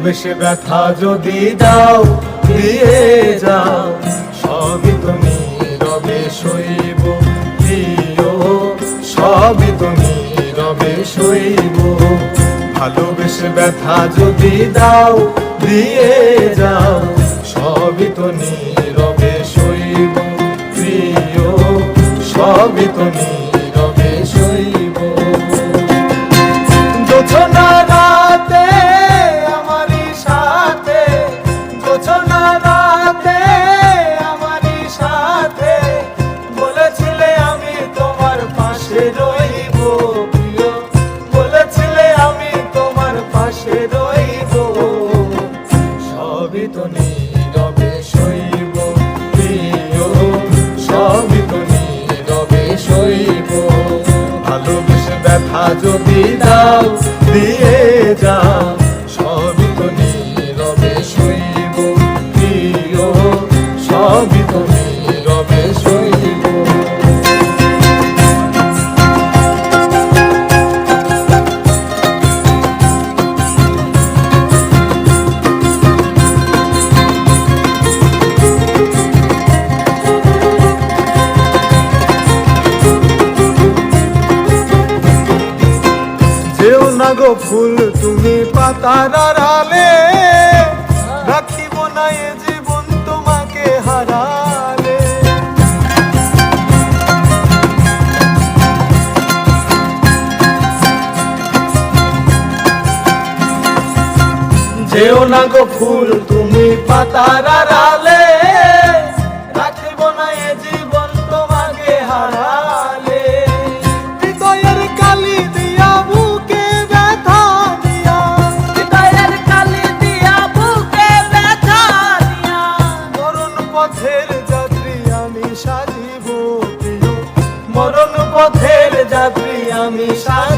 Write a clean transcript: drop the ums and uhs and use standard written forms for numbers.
ভালোবেসে ব্যথা যদি দাও দিয়ে যাও, সবই তো নীরবে সইব প্রিয়, সবই তো নীরবে সইব। ভালোবেসে ব্যথা যদি দাও দিয়ে যাও, সবই তো নীরবে সইব প্রিয়, সবই তো নীরবে সইব। জোছনা রাতে আমারই সাথে, জোছনা রাতে আমারই সাথে বলেছিলে আমি তোমার পাশে রইব প্রিয়, বলেছিলে আমি তোমার পাশে রইব। সবই তো নীরবে সইব প্রিয়, সবই তো নীরবে সইব। ভালোবেসে ব্যথা যদি দাও দিয়ে যাও, সবই তো নীরবে সইব প্রিয়, সবই তো নীরবে সইব। যেও না গো ফুল তুমি পাতার আড়ালে, রাখিব না এ জীবন তোমাকে হারালে। যেও না গো ফুল তুমি পাতার আড়ালে, রাখিব না এ জীবন তোমাকে হারালে। হৃদয়ের কালি দিয়া বুকে ব্যথা দিয়া, হৃদয়ের কালি দিয়া বুকে ব্যথা দিয়া, মরণ পথের যাত্রী আমি সাজিব প্রিয়, মরণ পথের যাত্রী আমি সাজিব।